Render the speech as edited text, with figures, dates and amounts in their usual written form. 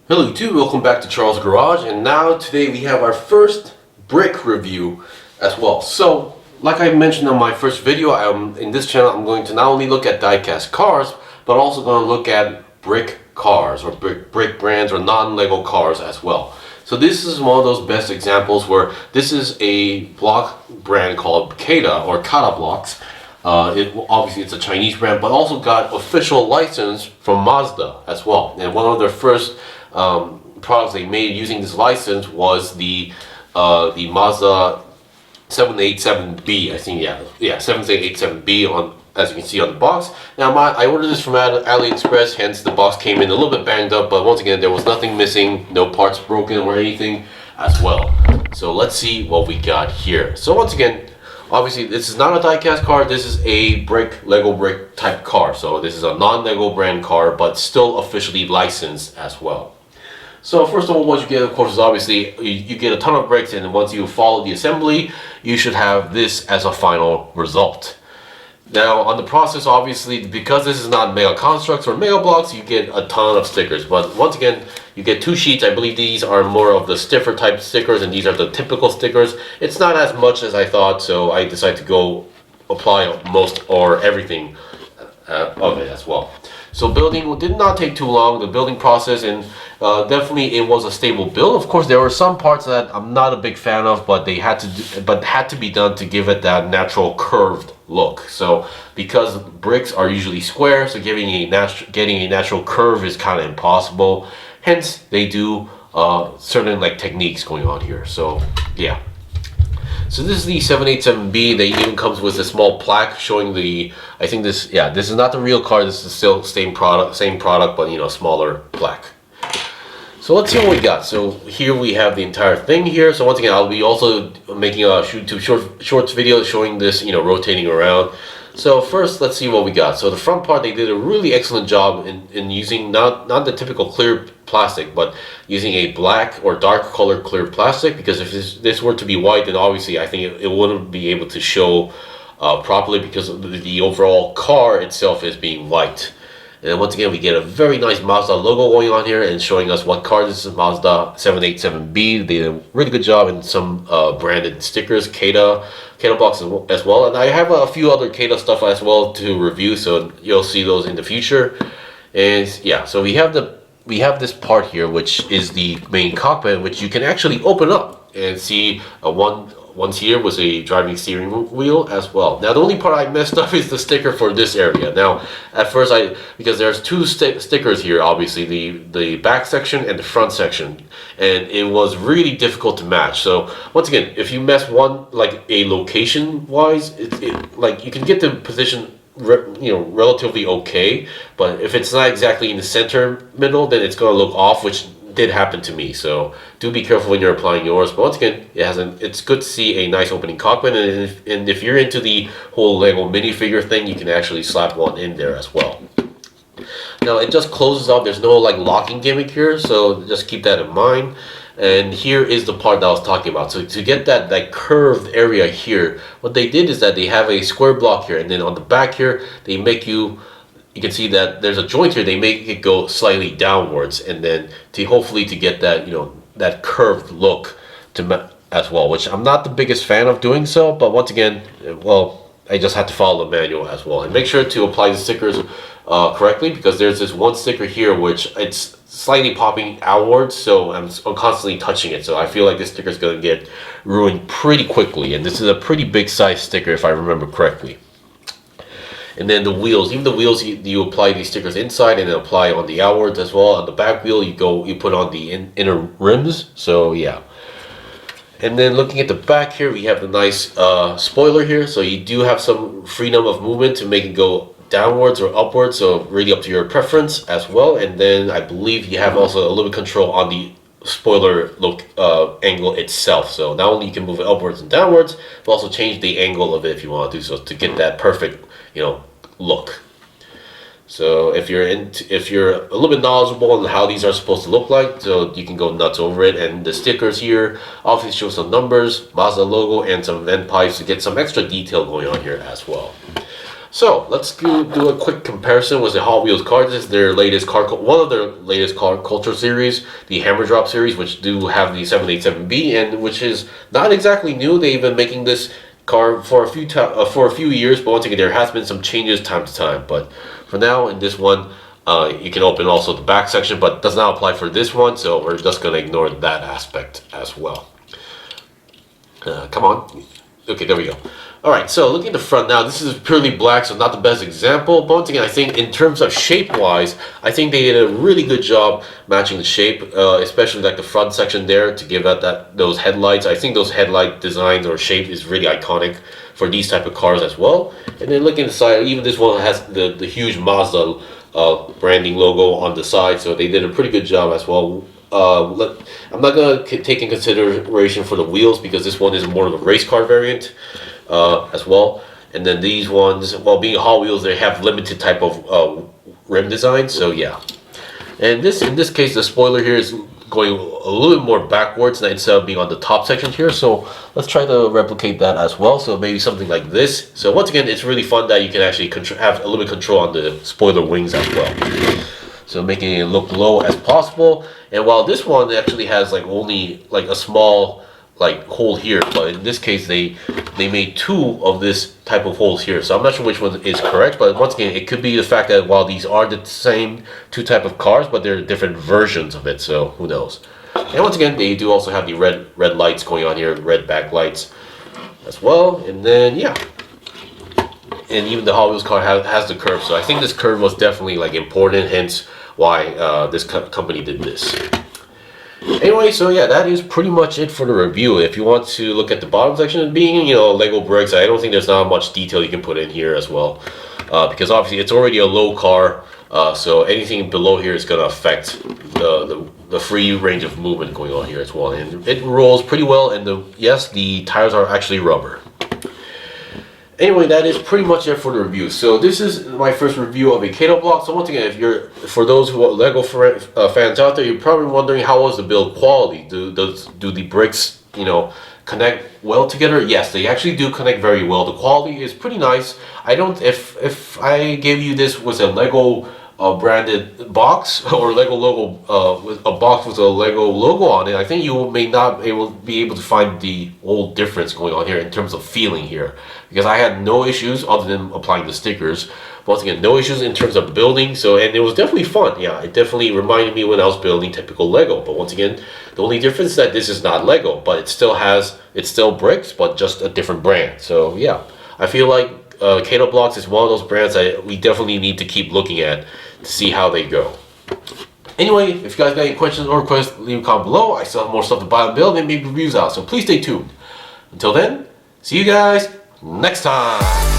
Hello YouTube, welcome back to Charles Garage, and now today we have our first brick review as well. So, like I mentioned on my first video, in this channel I'm going to not only look at die-cast cars, but also going to look at brick cars or brick brands or non-Lego cars as well. So this is one of those best examples where this is a block brand called Cada blocks. Obviously it's a Chinese brand, but also got official license from Mazda as well. And one of their first products they made using this license was the Mazda 787B. I think 787B on, as you can see on the box. Now I ordered this from AliExpress, hence the box came in a little bit banged up, but once again there was nothing missing, no parts broken or anything as well. So let's see what we got here. So once again, obviously this is not a die-cast car, this is a Lego brick type car. So this is a non-Lego brand car, but still officially licensed as well. So first of all, what you get, of course, is obviously you get a ton of bricks, and once you follow the assembly, you should have this as a final result. Now on the process, obviously, because this is not Mega Constructs or Mega Blocks, you get a ton of stickers. But once again, you get two sheets. I believe these are more of the stiffer type stickers, and these are the typical stickers. It's not as much as I thought, so I decided to go apply most or everything of it as well. So building did not take too long, the building process, and definitely it was a stable build. Of course, there were some parts that I'm not a big fan of, but they had to be done to give it that natural curved look. So because bricks are usually square, so getting a natural curve is kind of impossible. Hence, they do certain like techniques going on here. So yeah. So this is the 787B. They even comes with a small plaque showing the. I think this is not the real car. This is still same product, but you know, smaller plaque. So let's see what we got. So here we have the entire thing here. So once again, I'll be also making a shorts video showing this, you know, rotating around. So first, let's see what we got. So the front part, they did a really excellent job in using not the typical clear plastic, but using a black or dark color clear plastic, because if this were to be white, then obviously I think it wouldn't be able to show properly, because the overall car itself is being white. And once again, we get a very nice Mazda logo going on here and showing us what car this is, Mazda 787B. They did a really good job in some branded stickers, Cada box as well. And I have a few other Cada stuff as well to review, so you'll see those in the future. And yeah, so we have this part here, which is the main cockpit, which you can actually open up and see once here was a driving steering wheel as well. Now the only part I messed up is the sticker for this area. Now at first because there's two stickers here, obviously the back section and the front section, and it was really difficult to match. So once again, if you mess one like a location wise, like you can get the position relatively okay, but if it's not exactly in the center middle, then it's going to look off, which did happen to me. So do be careful when you're applying yours. But once again, it's good to see a nice opening cockpit, and if you're into the whole Lego minifigure thing, you can actually slap one in there as well. Now it just closes up. There's no like locking gimmick here, so just keep that in mind. And here is the part that I was talking about. So to get that curved area here, what they did is that they have a square block here, and then on the back here they make you can see that there's a joint here. They make it go slightly downwards, and then hopefully to get that, you know, that curved look as well, which I'm not the biggest fan of doing so. But once again, well, I just had to follow the manual as well, and make sure to apply the stickers correctly, because there's this one sticker here which it's slightly popping outwards, so I'm constantly touching it. So I feel like this sticker is going to get ruined pretty quickly, and this is a pretty big size sticker if I remember correctly. And then the wheels, even the wheels, you apply these stickers inside and then apply on the outwards as well. On the back wheel, you put on the inner rims. So yeah. And then looking at the back here, we have the nice spoiler here. So you do have some freedom of movement to make it go downwards or upwards. So really up to your preference as well. And then I believe you have also a little bit of control on the spoiler angle itself. So not only you can move it upwards and downwards, but also change the angle of it if you want to do so, to get that perfect, you know, look. So if you're a little bit knowledgeable on how these are supposed to look like, so you can go nuts over it. And the stickers here obviously show some numbers, Mazda logo, and some vent pipes to get some extra detail going on here as well. So let's do a quick comparison with the Hot Wheels car. This is their latest one of their latest car culture series, the Hammer Drop series, which do have the 787B, and which is not exactly new. They've been making this car for a few years, but once again, there has been some changes time to time. But for now, in this one, you can open also the back section, but does not apply for this one, so we're just going to ignore that aspect as well. Come on. Okay, there we go. Alright, so looking at the front now, this is purely black, so not the best example. But once again, I think in terms of shape-wise, I think they did a really good job matching the shape, especially like the front section there to give out those headlights. I think those headlight designs or shape is really iconic for these type of cars as well. And then looking at the side, even this one has the huge Mazda branding logo on the side, so they did a pretty good job as well. I'm not going to take in consideration for the wheels because this one is more of a race car variant as well. And then these ones, well, being Hot Wheels, they have limited type of rim design, so yeah. And in this case, the spoiler here is going a little bit more backwards instead of being on the top section here. So let's try to replicate that as well. So maybe something like this. So once again, it's really fun that you can actually have a little bit of control on the spoiler wings as well. So making it look low as possible. And while this one actually has like only like a small like hole here, but in this case they made two of this type of holes here. So I'm not sure which one is correct, but once again, it could be the fact that while these are the same two type of cars, but they're different versions of it. So who knows? And once again, they do also have the red lights going on here, red backlights as well. And then yeah. And even the Hot Wheels car has the curve, so I think this curve was definitely like important, hence why this company did this. Anyway, so yeah, that is pretty much it for the review. If you want to look at the bottom section, being Lego bricks, I don't think there's not much detail you can put in here as well, because obviously it's already a low car, so anything below here is going to affect the free range of movement going on here as well. And it rolls pretty well, and yes, the tires are actually rubber. Anyway, that is pretty much it for the review. So this is my first review of a Cada block. So once again, for those who are Lego fans out there, you're probably wondering how was the build quality? Do the bricks connect well together? Yes, they actually do connect very well. The quality is pretty nice. If I gave you this with a Lego branded box or Lego logo with a box with a Lego logo on it, I think you may not be able to find the whole difference going on here in terms of feeling here, because I had no issues other than applying the stickers. Once again, no issues in terms of building. And it was definitely fun. Yeah, it definitely reminded me when I was building typical Lego. But once again, the only difference is that this is not Lego, but it's still bricks, but just a different brand. So yeah, I feel like Cada Blocks is one of those brands that we definitely need to keep looking at to see how they go. Anyway, if you guys got any questions or requests, leave a comment below. I still have more stuff to buy and build and make reviews out, so please stay tuned. Until then, see you guys next time.